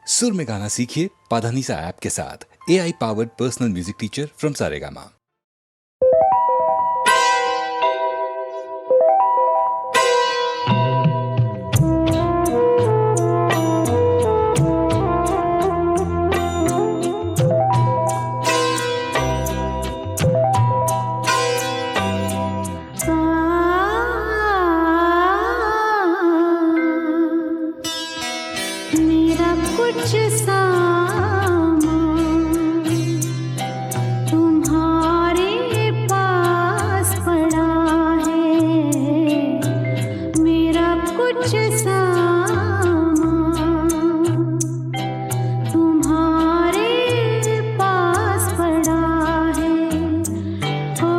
सुर में गाना सीखिए पाधानीसा ऐप के साथ। AI powered personal music teacher from Saregama. मेरा कुछ सामान तुम्हारे पास पड़ा है। मेरा कुछ सामान तुम्हारे पास पड़ा है। ओ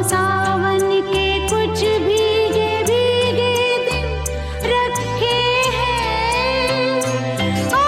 सावन के कुछ भीगे भीगे दिन रखे हैं। ओ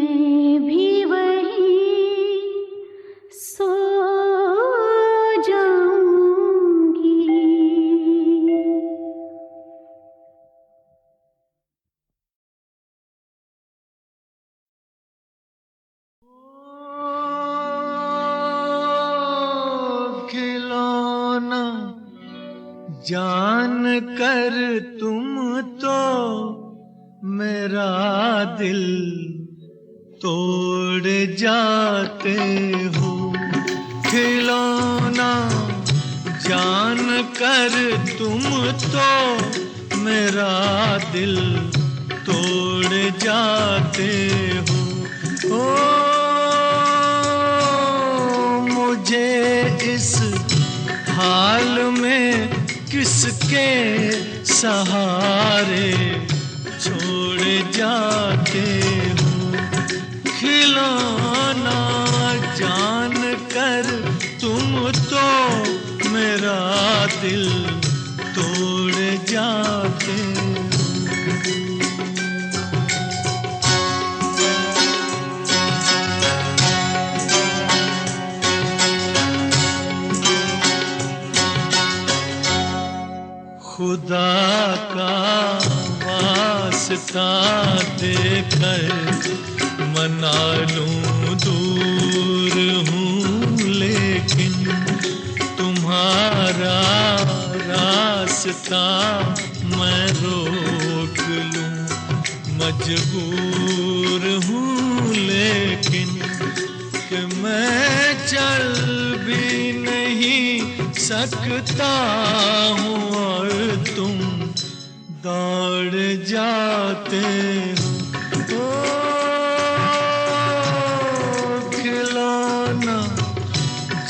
मैं भी वहीं सो जाऊंगी। खिलौना जान कर तुम तो मेरा दिल तोड़ जाते हो। खिलौना जान कर तुम तो मेरा दिल तोड़ जाते हो। ओ मुझे इस हाल में किसके सहारे छोड़ जाते हो। खिलौना जान कर तुम तो मेरा दिल तोड़ जाते हो। खुदा का वास्ता देकर मना लूं दूर हूँ, लेकिन तुम्हारा रास्ता मैं रोक लूं मजबूर हूँ। लेकिन कि मैं चल भी नहीं सकता हूँ और तुम दौड़ जाते हो। खिलौना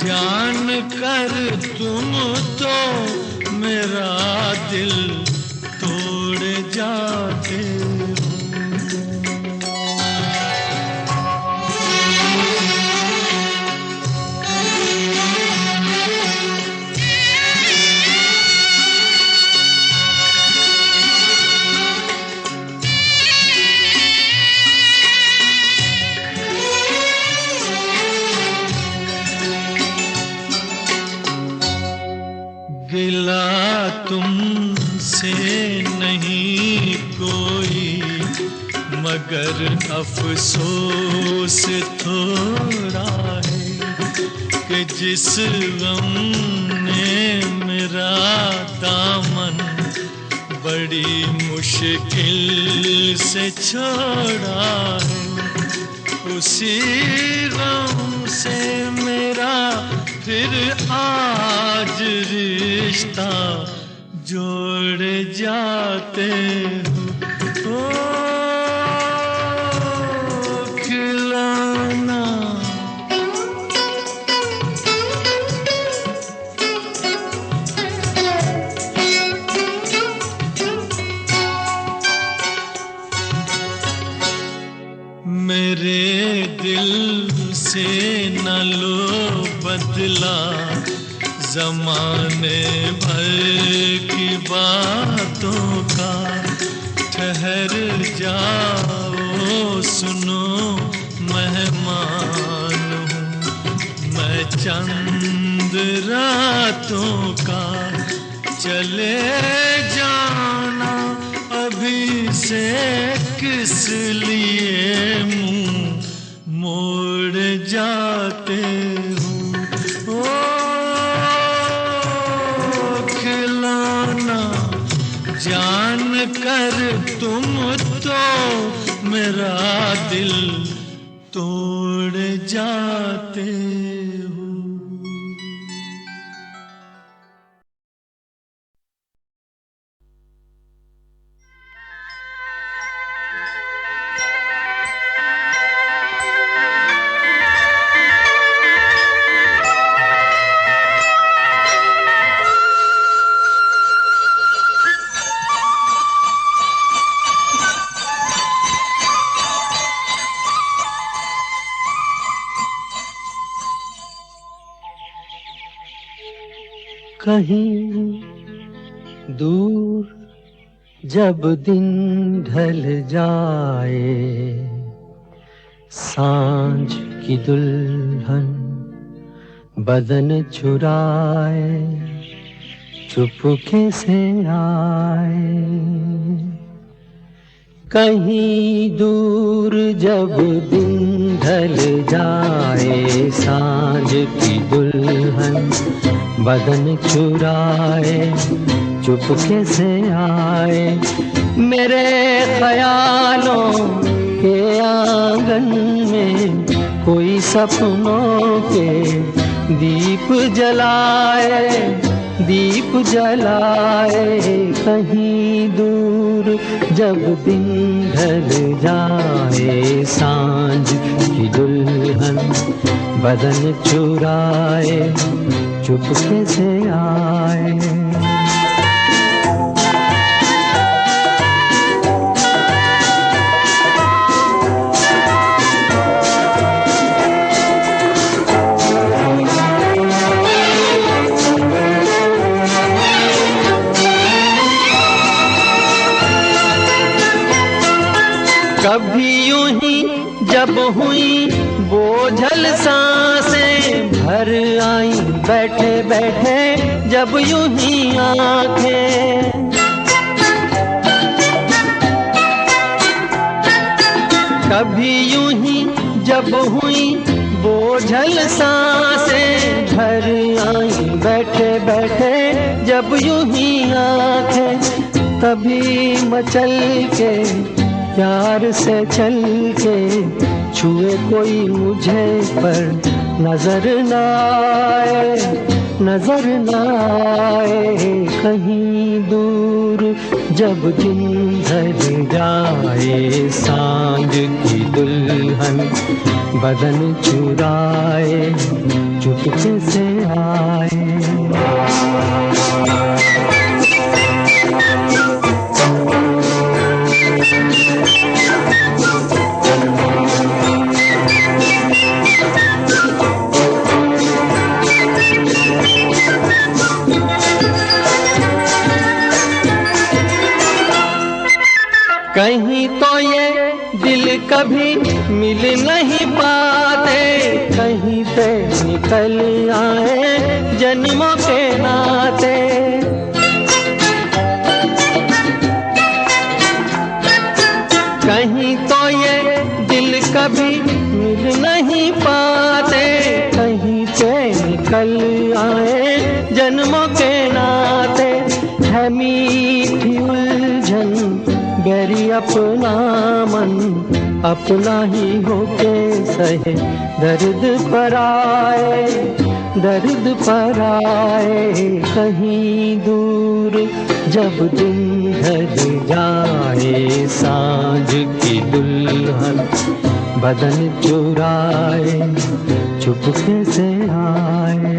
जान कर तुम तो मेरा दिल तोड़ जाते हो। गिला तुमसे नहीं कोई मगर अफसोस थोड़ा है कि जिस गम ने मेरा दामन बड़ी मुश्किल से छोड़ा है, उसी गम से मेरा फिर आज रिश्ता जोड़ जाते हो। ओ खिलौना मेरे दिल से न लो बदला ज़माने भर की बातों का। ठहर जाओ सुनो मेहमान हूँ मैं चंद रातों का। चले जाना अभी से किस लिए मुँह मोड़ जाते हो। ओ खिलौना जान कर तुम तो मेरा दिल तोड़ जाते हो। कहीं दूर जब दिन ढल जाए सांझ की दुल्हन बदन चुराए चुपके से आए, कहीं दूर जब दिन ढल जाए, सांझ की दुल्हन बदन चुराए चुपके से आए, मेरे ख्यालों के आंगन में कोई सपनों के दीप जलाए, दीप जलाए, कहीं दूर जब दिन ढल जाए, सांझ की दुल्हन बदन चुराए चुपके से आए। कभी यूं ही जब हुई बोझल सांसें भर आई, बैठे बैठे जब यूं ही आंखें, कभी यूं ही जब हुई बोझल सांसें भर आई, बैठे बैठे जब यूं ही आंखें, तभी मचल के प्यार से चल के छुए कोई मुझे पर नजर न आए, नजर न आए, कहीं दूर जब दिन ढल जाए, सांझ की दुल्हन बदन चुराए चुपके से आए। कहीं तो ये दिल कभी मिल नहीं पाते, कहीं से निकल आए जन्मों के नाते, कहीं तो ये दिल कभी मिल नहीं पाते, कहीं से निकल आए जन्मों के नाते, है मीठी उलझन गैरी अपना मन अपना ही होके सहे, दर्द पर आए, दर्द पर आए, कहीं दूर जब दिन ढल जाए, सांझ की दुल्हन बदन चुराए चुपके से आए।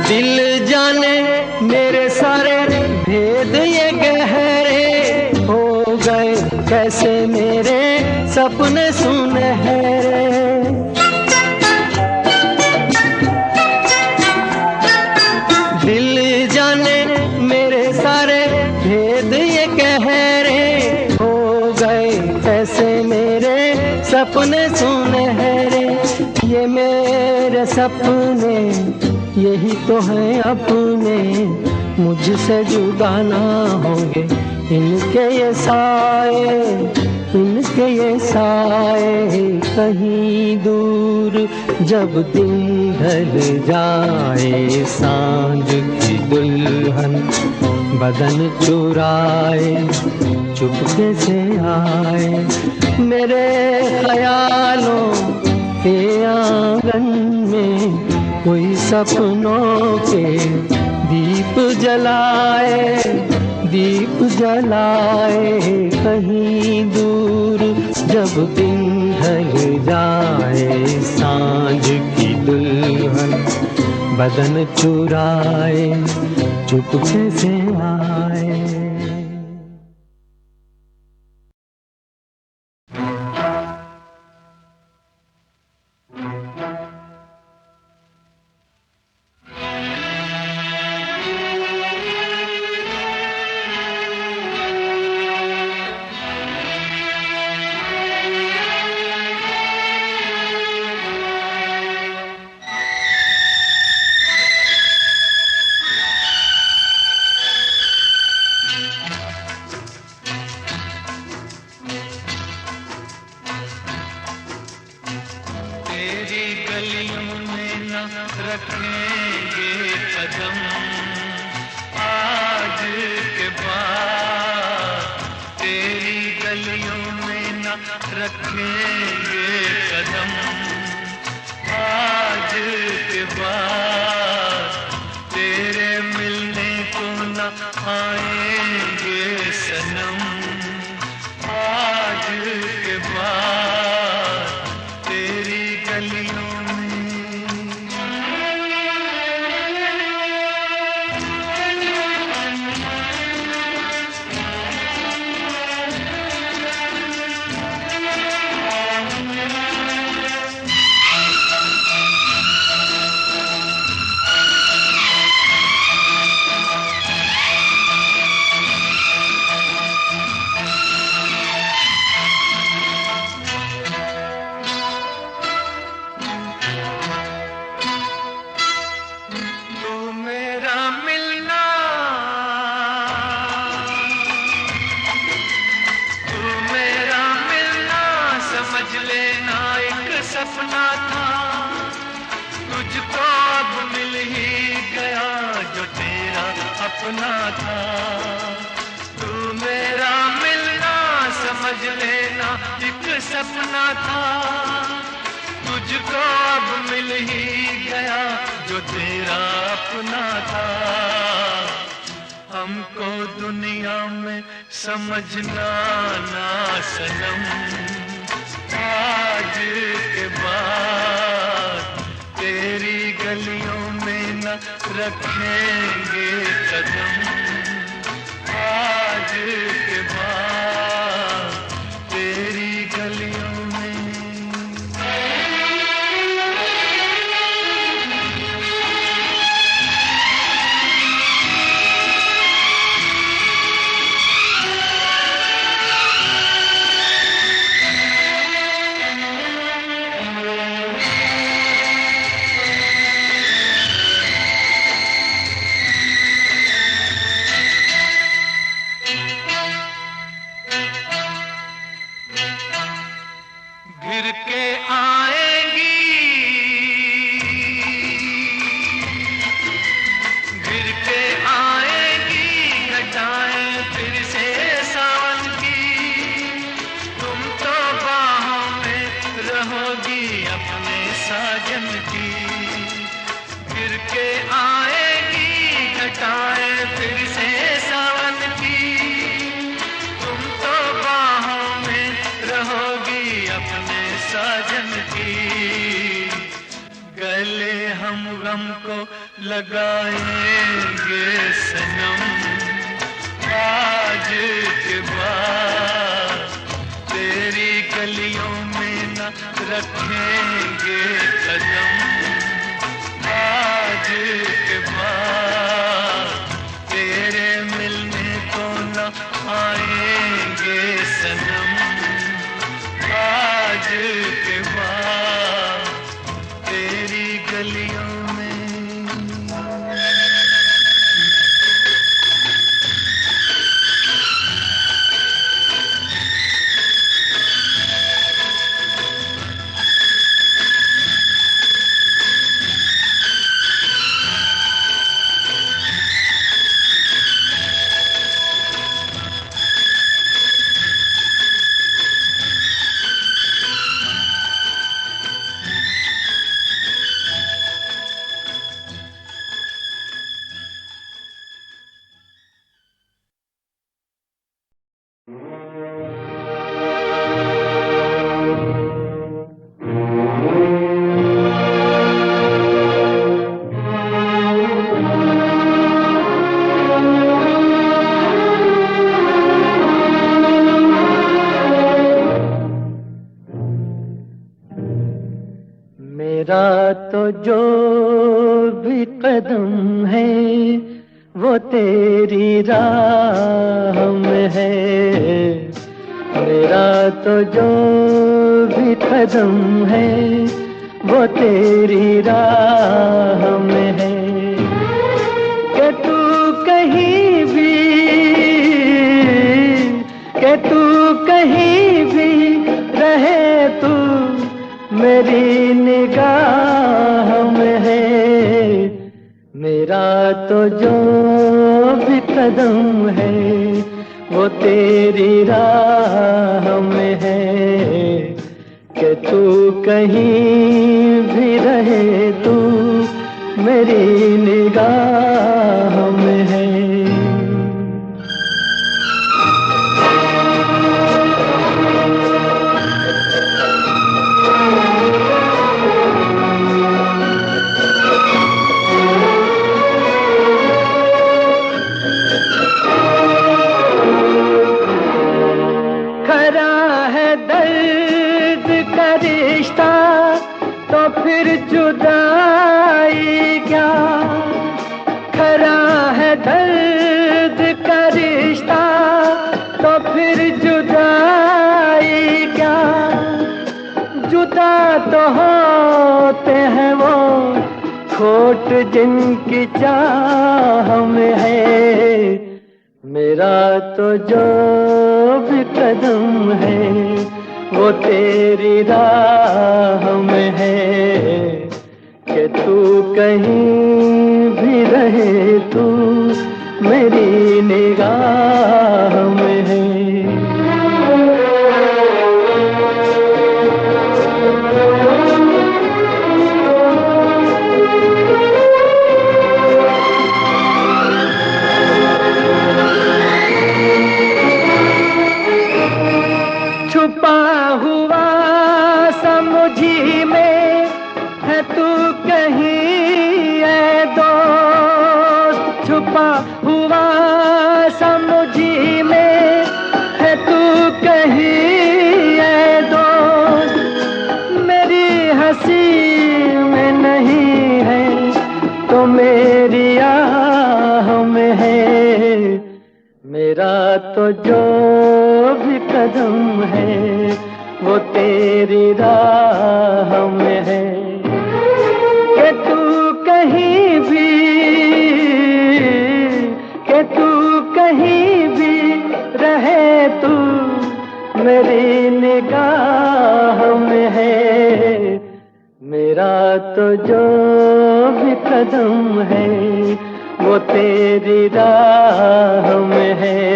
दिल जाने मेरे सारे भेद ये गहरे हो गए, कैसे मेरे सपने सुनहरे, दिल जाने मेरे सारे भेद ये गहरे हो गए, कैसे मेरे सपने सुनहरे, ये मेरे सपने यही तो है अपने, मुझसे जुदा ना होंगे इनके ये साए, इनके ये साए, कहीं दूर जब दिन ढल जाए, सांझ की दुल्हन बदन चुराए चुपके से आए, मेरे ख्यालों के आंगन में कोई सपनों के दीप जलाए, दीप जलाए, कहीं दूर जब दिन ढल जाए, सांझ की दुल्हन बदन चुराए चुपके से आए। गलियों में न रखेंगे कदम, आज के बाद तेरी गलियों में न रखेंगे कदम, आज के बाद तेरे मिलने को न आएंगे सनम, आज के बाद तेरी गलियों सपना था, तुझको अब मिल ही गया जो तेरा अपना था। तू मेरा मिलना समझ लेना एक सपना था, तुझको अब मिल ही गया जो तेरा अपना था। हमको दुनिया में समझना ना सनम, आज के बाद तेरी गलियों में न रखेंगे कदम, आज के बाद तेरी गलियों में। गिर के आएंगी, गिर के आएंगी घटाएं फिर से सावन की। तुम तो बाहों में रहोगी अपने साजन की। गिर के आएंगी घटाएं फिर से सावन की। तुम तो बाहों में रहोगी अपने साजन की। गले हम गम को लगाएंगे सनम, आज के बाद तेरी गलियों में न रखेंगे कदम, आज के बाद तेरे मिलने को न आएंगे सनम, आज के बाद तेरी गलियों में। मेरा तो जो भी कदम है वो तेरी राह में है। मेरा तो जो भी कदम है वो तेरी राह में है। कि तू कहीं भी, कि तू कहीं भी रहे, तू मेरी निगाह में है। मेरा तो जो भी कदम है वो तेरी राह में है। कि तू कहीं भी रहे तू मेरी निगाह में है। खरा है दर्द का रिश्ता तो फिर जुदाई क्या। खरा है दर्द का रिश्ता तो फिर जुदाई क्या। जुदा तो होते हैं वो खोट जिनकी चाह में है। मेरा तो जो भी कदम है वो तेरी राह में है। कि तू कहीं भी रहे तू मेरी निगाह में है। छुपा हुआ समुझी में है तू कहीं ऐ दोस्त। छुपा हुआ समुझी में है तू कहीं ऐ दोस्त। मेरी हंसी में नहीं है तो मेरी आह में है। मेरा तो जो भी कदम है वो तेरी राह में है। कि तू कहीं भी कि तू कहीं भी रहे तू मेरी निगाह में है। मेरा तो जो भी कदम है वो तेरी राह में है।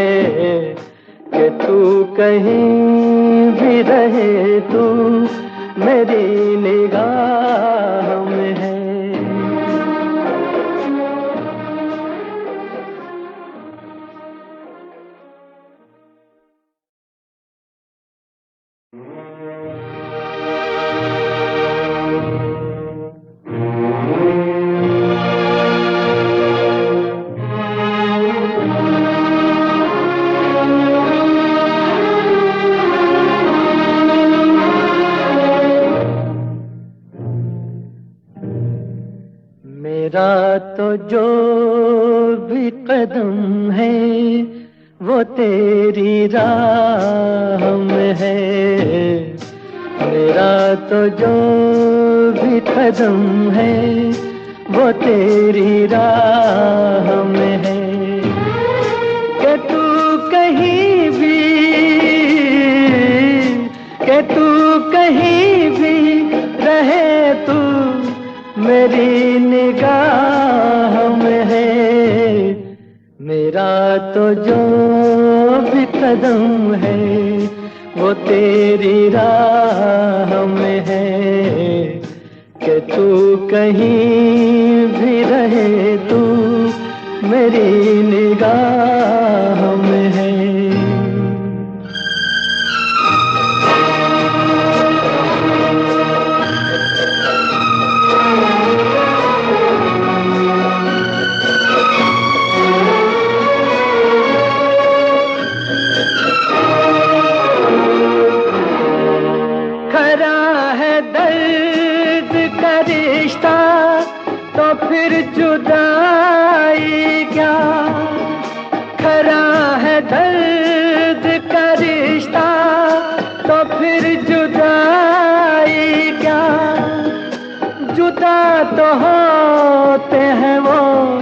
कि तू कहीं भी रहे तू मेरी निगाह में है। मेरा तो जो भी कदम है वो तेरी राह में है। मेरा तो जो भी कदम है वो तेरी राह में है। कि तू कहीं भी कि तू कहीं भी रहे तू मेरी निगाह में है। मेरा तो जो भी कदम है वो तेरी राह में है। कि तू कहीं भी रहे तू मेरी निगाह में है। दर्द का रिश्ता तो फिर जुदाई क्या। खरा है दर्द का रिश्ता तो फिर जुदाई क्या। जुदा तो होते हैं वो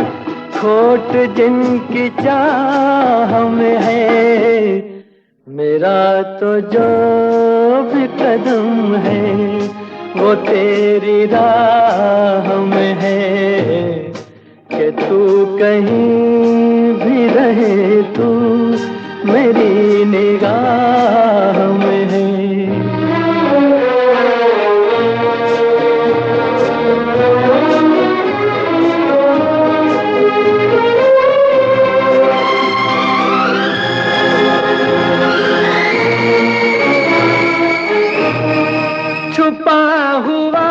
खोट जिनकी चाह में है। मेरा तो जो भी कदम है वो तेरी राह में है कि तू कहीं भी रहे, तू मेरी निगाह में है। छुपा हुआ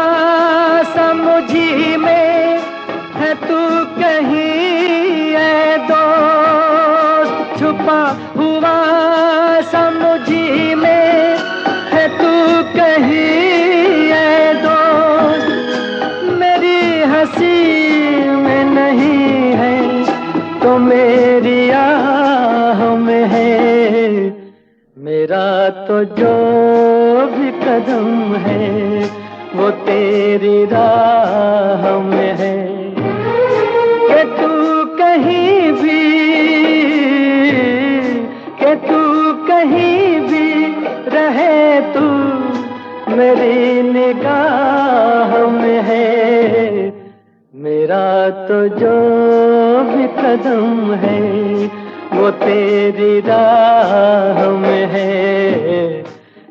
समुझी में है तू कहीं ऐ दोस्त, छुपा हुआ समुझी में है तू कहीं ऐ दोस्त। मेरी हंसी में नहीं है तो मेरी आह में है, मेरा तो जो भी कदम है वो तेरी राह में है। कि तू कहीं भी, कि तू कहीं भी रहे, तू मेरी निगाह में है। मेरा तो जो भी कदम है वो तेरी राह में है।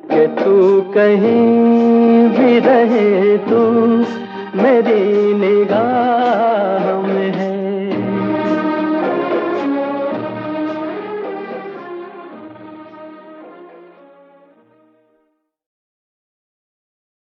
कि तू कहीं भी रहे, तू मेरी